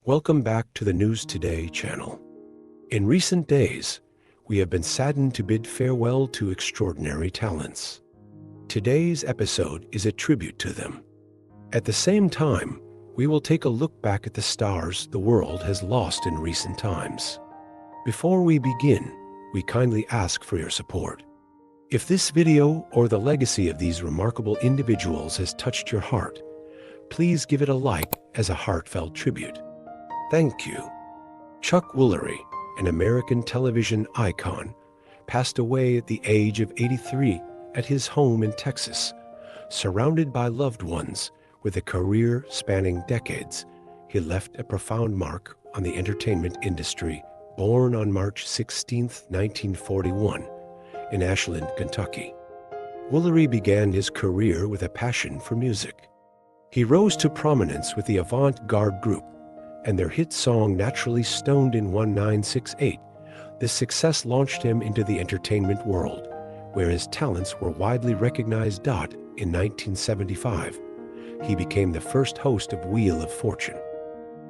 Welcome back to the News Today channel. In recent days, we have been saddened to bid farewell to extraordinary talents. Today's episode is a tribute to them. At the same time, we will take a look back at the stars the world has lost in recent times. Before we begin, we kindly ask for your support. If this video or the legacy of these remarkable individuals has touched your heart, please give it a like as a heartfelt tribute. Thank you. Chuck Woolery, an American television icon, passed away at the age of 83 at his home in Texas. Surrounded by loved ones with a career spanning decades, he left a profound mark on the entertainment industry. Born on March 16, 1941, in Ashland, Kentucky, Woolery began his career with a passion for music. He rose to prominence with the avant-garde group and their hit song Naturally Stoned in 1968. This success launched him into the entertainment world, where his talents were widely recognized. In 1975, he became the first host of Wheel of Fortune.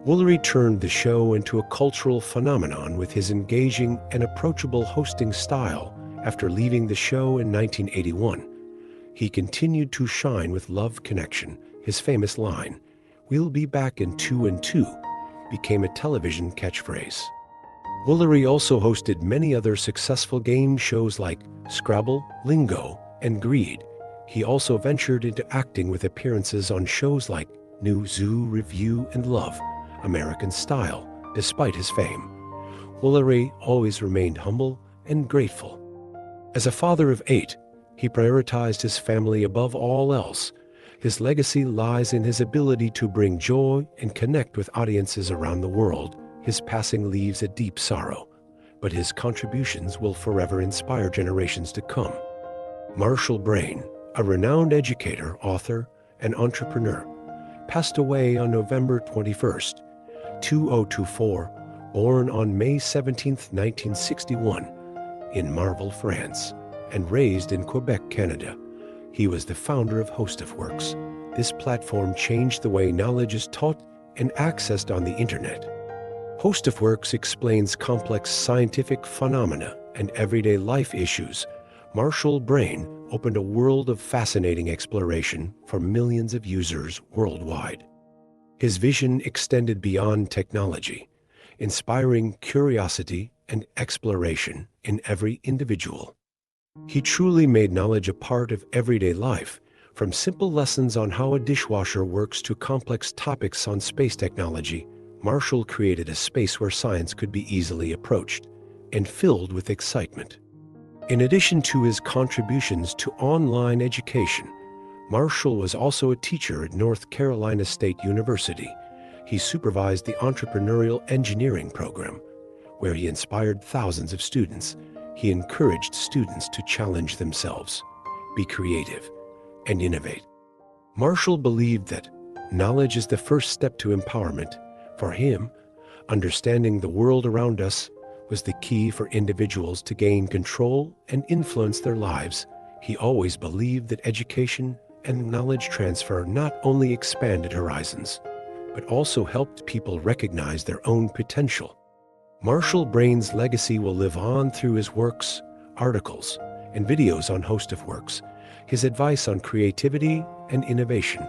Woolery turned the show into a cultural phenomenon with his engaging and approachable hosting style. After leaving the show in 1981, he continued to shine with Love Connection. His famous line, "We'll be back in 2 and 2, became a television catchphrase. Woolery also hosted many other successful game shows like Scrabble, Lingo, and Greed. He also ventured into acting with appearances on shows like New Zoo Review and Love, American Style. Despite his fame, Woolery always remained humble and grateful. As a father of 8, he prioritized his family above all else. His legacy lies in his ability to bring joy and connect with audiences around the world. His passing leaves a deep sorrow, but his contributions will forever inspire generations to come. Marshall Brain, a renowned educator, author, and entrepreneur, passed away on November 21, 2024, born on May 17, 1961, in Marvel, France, and raised in Quebec, Canada. He was the founder of HostofWorks. This platform changed the way knowledge is taught and accessed on the internet. HostofWorks explains complex scientific phenomena and everyday life issues. Marshall Brain opened a world of fascinating exploration for millions of users worldwide. His vision extended beyond technology, inspiring curiosity and exploration in every individual. He truly made knowledge a part of everyday life, from simple lessons on how a dishwasher works to complex topics on space technology. Marshall created a space where science could be easily approached and filled with excitement. In addition to his contributions to online education, Marshall was also a teacher at North Carolina State University. He supervised the entrepreneurial engineering program, where he inspired thousands of students. He encouraged students to challenge themselves, be creative, and innovate. Marshall believed that knowledge is the first step to empowerment. For him, understanding the world around us was the key for individuals to gain control and influence their lives. He always believed that education and knowledge transfer not only expanded horizons, but also helped people recognize their own potential. Marshall Brain's legacy will live on through his works, articles, and videos on HostofWorks. His advice on creativity and innovation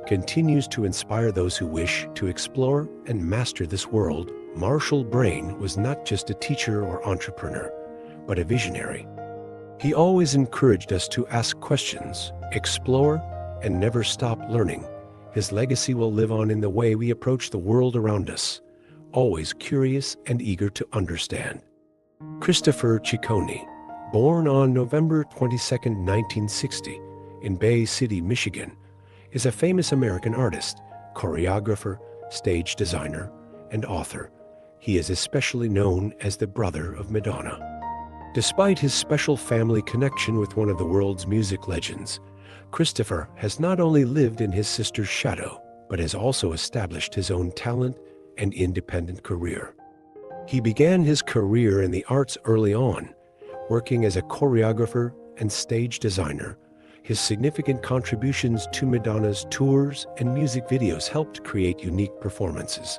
continues to inspire those who wish to explore and master this world. Marshall Brain was not just a teacher or entrepreneur, but a visionary. He always encouraged us to ask questions, explore, and never stop learning. His legacy will live on in the way we approach the world around us, always curious and eager to understand. Christopher Ciccone, born on November 22, 1960, in Bay City, Michigan, is a famous American artist, choreographer, stage designer, and author. He is especially known as the brother of Madonna. Despite his special family connection with one of the world's music legends, Christopher has not only lived in his sister's shadow, but has also established his own talent and independent career. He began his career in the arts early on, working as a choreographer and stage designer. His significant contributions to Madonna's tours and music videos helped create unique performances,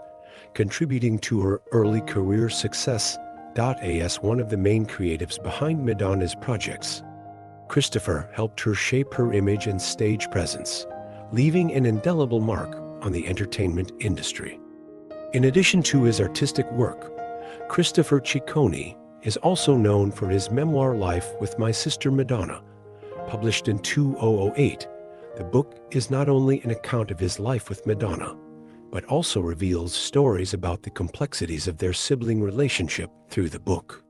contributing to her early career success. As one of the main creatives behind Madonna's projects, Christopher helped her shape her image and stage presence, leaving an indelible mark on the entertainment industry. In addition to his artistic work, Christopher Ciccone is also known for his memoir Life with My Sister Madonna, published in 2008. The book is not only an account of his life with Madonna, but also reveals stories about the complexities of their sibling relationship through the book.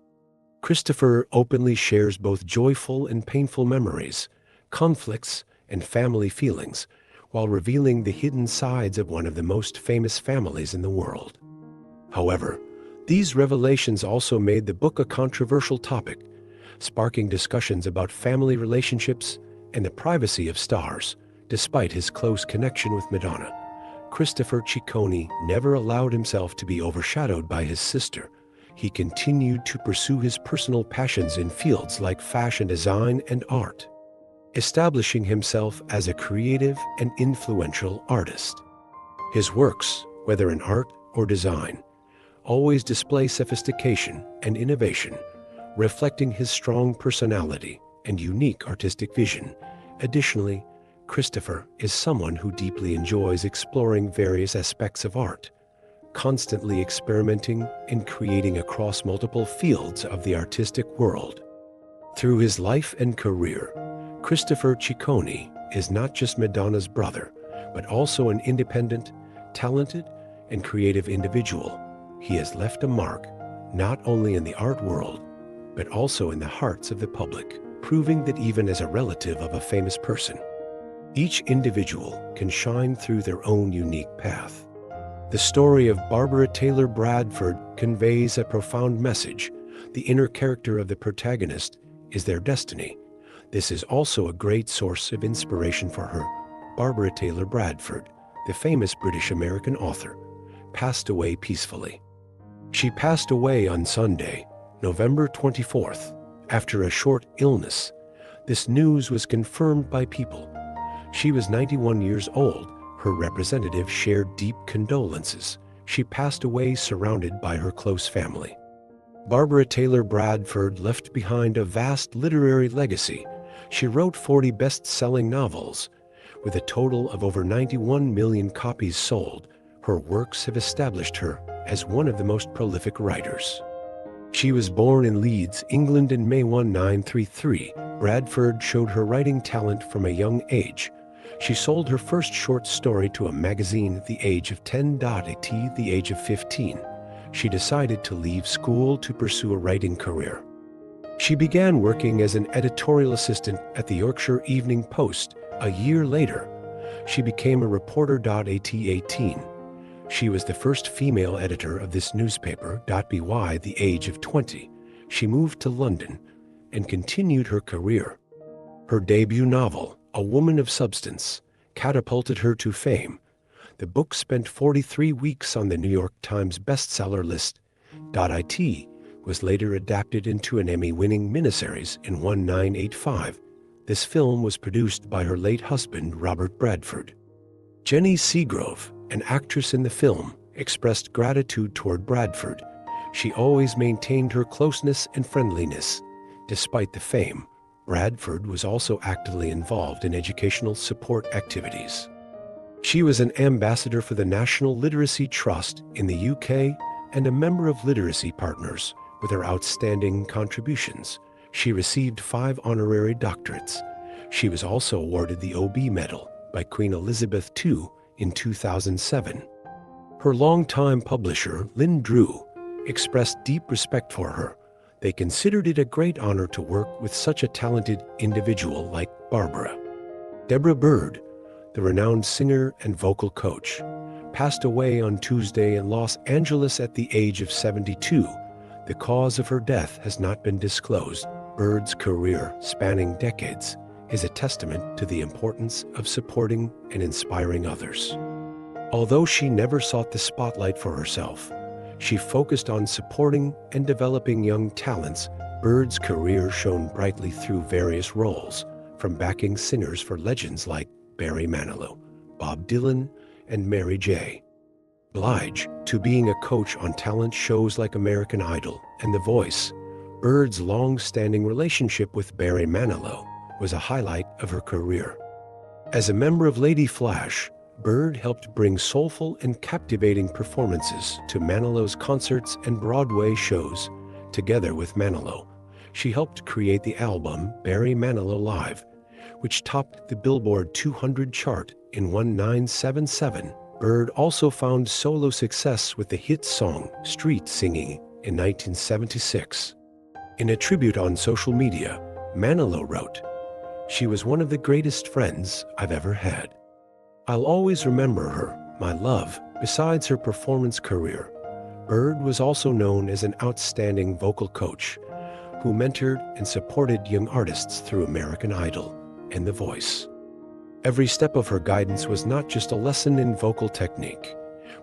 Christopher openly shares both joyful and painful memories, conflicts, and family feelings, while revealing the hidden sides of one of the most famous families in the world. However, these revelations also made the book a controversial topic, sparking discussions about family relationships and the privacy of stars. Despite his close connection with Madonna, Christopher Ciccone never allowed himself to be overshadowed by his sister. He continued to pursue his personal passions in fields like fashion design and art, establishing himself as a creative and influential artist. His works, whether in art or design, always display sophistication and innovation, reflecting his strong personality and unique artistic vision. Additionally, Christopher is someone who deeply enjoys exploring various aspects of art, constantly experimenting and creating across multiple fields of the artistic world. Through his life and career, Christopher Ciccone is not just Madonna's brother, but also an independent, talented, and creative individual. He has left a mark not only in the art world, but also in the hearts of the public, proving that even as a relative of a famous person, each individual can shine through their own unique path. The story of Barbara Taylor Bradford conveys a profound message. The inner character of the protagonist is their destiny. This is also a great source of inspiration for her. Barbara Taylor Bradford, the famous British-American author, passed away peacefully. She passed away on Sunday, November 24th, after a short illness. This news was confirmed by People. She was 91 years old. Her representative shared deep condolences. She passed away surrounded by her close family. Barbara Taylor Bradford left behind a vast literary legacy. She wrote 40 best-selling novels. With a total of over 91 million copies sold, her works have established her as one of the most prolific writers. She was born in Leeds, England in May 1933. Bradford showed her writing talent from a young age. She sold her first short story to a magazine at the age of 10. At the age of 15, she decided to leave school to pursue a writing career. She began working as an editorial assistant at the Yorkshire Evening Post. A year later, she became a reporter. At 18, she was the first female editor of this newspaper. By the age of 20, she moved to London and continued her career. Her debut novel, A Woman of Substance, catapulted her to fame. The book spent 43 weeks on the New York Times bestseller list. It was later adapted into an Emmy-winning miniseries in 1985. This film was produced by her late husband, Robert Bradford. Jenny Seagrove, an actress in the film, expressed gratitude toward Bradford. She always maintained her closeness and friendliness. Despite the fame, Bradford was also actively involved in educational support activities. She was an ambassador for the National Literacy Trust in the UK and a member of Literacy Partners. With her outstanding contributions, she received 5 honorary doctorates. She was also awarded the OB Medal by Queen Elizabeth II in 2007. Her longtime publisher, Lynn Drew, expressed deep respect for her. They considered it a great honor to work with such a talented individual like Barbara. Deborah Bird, the renowned singer and vocal coach, passed away on Tuesday in Los Angeles at the age of 72. The cause of her death has not been disclosed. Bird's career, spanning decades, is a testament to the importance of supporting and inspiring others. Although she never sought the spotlight for herself, she focused on supporting and developing young talents. Bird's career shone brightly through various roles, from backing singers for legends like Barry Manilow, Bob Dylan, and Mary J. Oblige to being a coach on talent shows like American Idol and The Voice, Bird's long-standing relationship with Barry Manilow was a highlight of her career. As a member of Lady Flash, Bird helped bring soulful and captivating performances to Manilow's concerts and Broadway shows. Together with Manilow, she helped create the album Barry Manilow Live, which topped the Billboard 200 chart in 1977. Bird also found solo success with the hit song Street Singing in 1976. In a tribute on social media, Manilow wrote, "She was one of the greatest friends I've ever had. I'll always remember her, my love." Besides her performance career, Bird was also known as an outstanding vocal coach who mentored and supported young artists through American Idol and The Voice. Every step of her guidance was not just a lesson in vocal technique,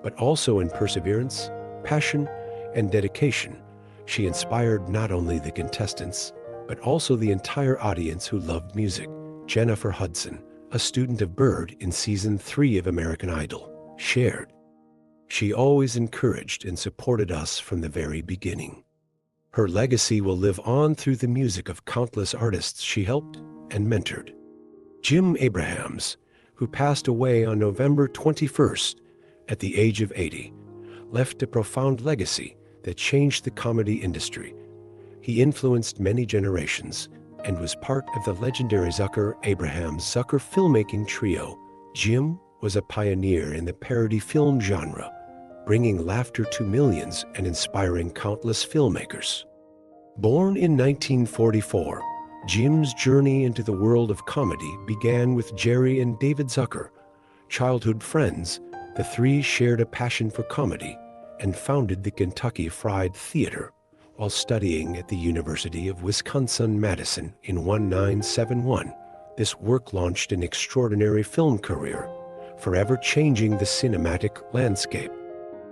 but also in perseverance, passion, and dedication. She inspired not only the contestants, but also the entire audience who loved music. Jennifer Hudson, a student of Bird in Season 3 of American Idol, shared, "She always encouraged and supported us from the very beginning. Her legacy will live on through the music of countless artists she helped and mentored." Jim Abrahams, who passed away on November 21st at the age of 80, left a profound legacy that changed the comedy industry. He influenced many generations and was part of the legendary Zucker-Abrahams-Zucker filmmaking trio. Jim was a pioneer in the parody film genre, bringing laughter to millions and inspiring countless filmmakers. Born in 1944, Jim's journey into the world of comedy began with Jerry and David Zucker. Childhood friends, the three shared a passion for comedy and founded the Kentucky Fried Theater while studying at the University of Wisconsin-Madison in 1971. This work launched an extraordinary film career, forever changing the cinematic landscape.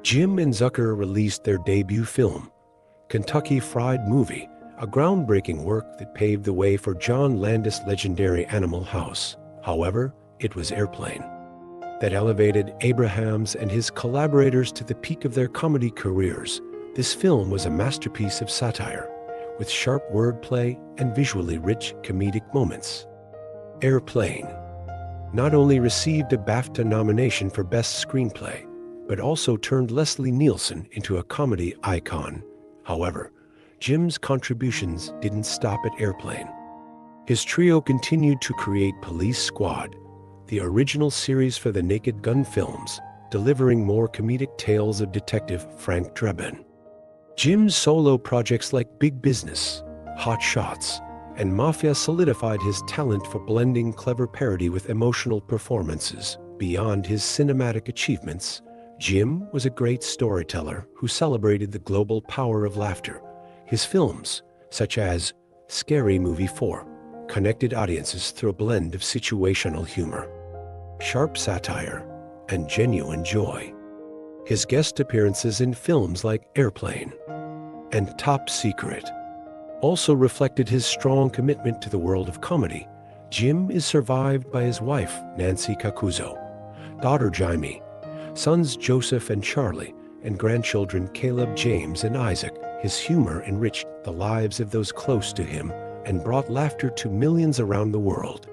Jim and Zucker released their debut film, Kentucky Fried Movie, a groundbreaking work that paved the way for John Landis' legendary Animal House. However, it was Airplane that elevated Abrahams and his collaborators to the peak of their comedy careers. This film was a masterpiece of satire, with sharp wordplay and visually rich comedic moments. Airplane not only received a BAFTA nomination for Best Screenplay, but also turned Leslie Nielsen into a comedy icon. However, Jim's contributions didn't stop at Airplane. His trio continued to create Police Squad, the original series for the Naked Gun films, delivering more comedic tales of Detective Frank Drebin. Jim's solo projects like Big Business, Hot Shots, and Mafia solidified his talent for blending clever parody with emotional performances. Beyond his cinematic achievements, Jim was a great storyteller who celebrated the global power of laughter. His films, such as Scary Movie 4, connected audiences through a blend of situational humor, sharp satire, and genuine joy. His guest appearances in films like Airplane and Top Secret also reflected his strong commitment to the world of comedy. Jim is survived by his wife, Nancy Kakuzo, daughter Jaime, sons Joseph and Charlie, and grandchildren Caleb, James, and Isaac. His humor enriched the lives of those close to him and brought laughter to millions around the world.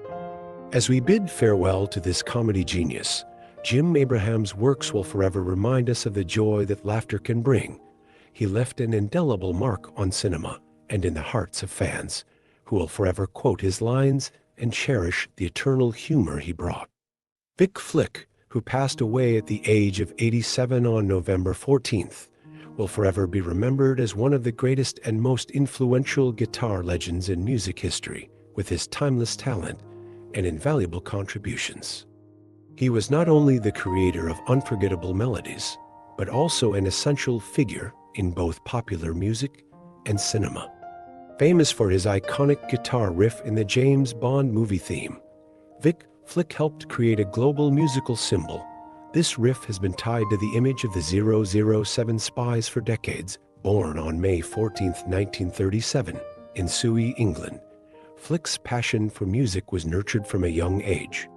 As we bid farewell to this comedy genius, Jim Abrahams' works will forever remind us of the joy that laughter can bring. He left an indelible mark on cinema and in the hearts of fans, who will forever quote his lines and cherish the eternal humor he brought. Vic Flick, who passed away at the age of 87 on November 14th, will forever be remembered as one of the greatest and most influential guitar legends in music history, with his timeless talent and invaluable contributions. He was not only the creator of unforgettable melodies, but also an essential figure in both popular music and cinema. Famous for his iconic guitar riff in the James Bond movie theme, Vic Flick helped create a global musical symbol. This riff has been tied to the image of the 007 spies for decades. Born on May 14, 1937, in Surrey, England, Flick's passion for music was nurtured from a young age.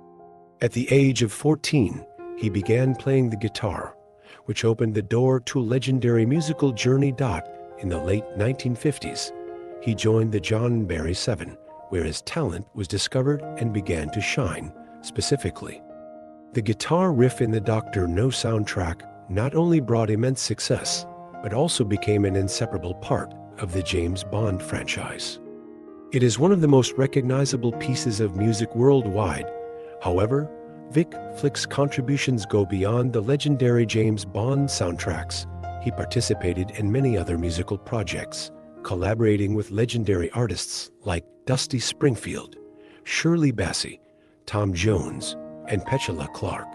At the age of 14, he began playing the guitar, which opened the door to a legendary musical journey. In the late 1950s, he joined the John Barry Seven, where his talent was discovered and began to shine. Specifically, the guitar riff in the Dr. No soundtrack not only brought immense success, but also became an inseparable part of the James Bond franchise. It is one of the most recognizable pieces of music worldwide. However, Vic Flick's contributions go beyond the legendary James Bond soundtracks. He participated in many other musical projects, collaborating with legendary artists like Dusty Springfield, Shirley Bassey, Tom Jones, and Petula Clark.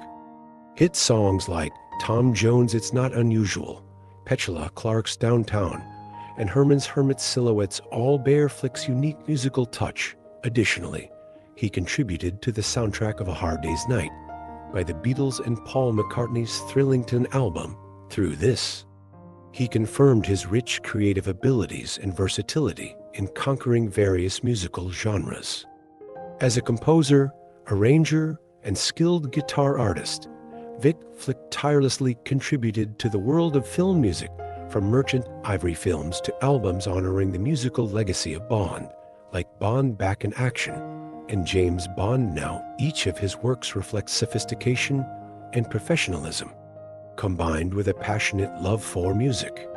Hit songs like Tom Jones' It's Not Unusual, Petula Clark's Downtown, and Herman's Hermit Silhouettes all bear Flick's unique musical touch. Additionally, he contributed to the soundtrack of A Hard Day's Night by the Beatles and Paul McCartney's Thrillington album. Through this, he confirmed his rich creative abilities and versatility in conquering various musical genres. As a composer, arranger, and skilled guitar artist, Vic Flick tirelessly contributed to the world of film music, from Merchant Ivory films to albums honoring the musical legacy of Bond, like Bond Back in Action and James Bond Now. Each of his works reflects sophistication and professionalism, combined with a passionate love for music.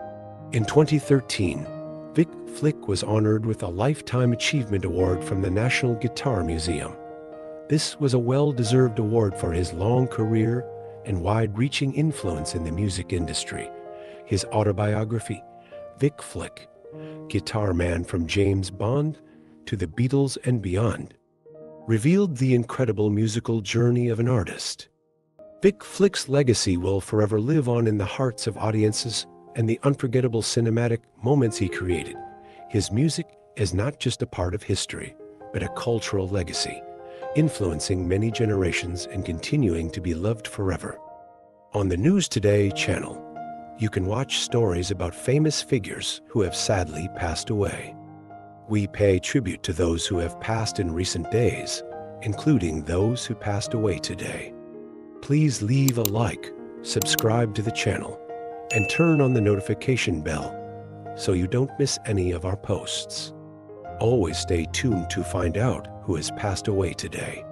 In 2013, Vic Flick was honored with a Lifetime Achievement Award from the National Guitar Museum. This was a well-deserved award for his long career and wide-reaching influence in the music industry. His autobiography, Vic Flick, Guitar Man from James Bond to the Beatles and Beyond, revealed the incredible musical journey of an artist. Vic Flick's legacy will forever live on in the hearts of audiences and the unforgettable cinematic moments he created. His music is not just a part of history, but a cultural legacy, influencing many generations and continuing to be loved forever. On the News Today channel, you can watch stories about famous figures who have sadly passed away. We pay tribute to those who have passed in recent days, including those who passed away today. Please leave a like, subscribe to the channel, and turn on the notification bell so you don't miss any of our posts. Always stay tuned to find out who has passed away today.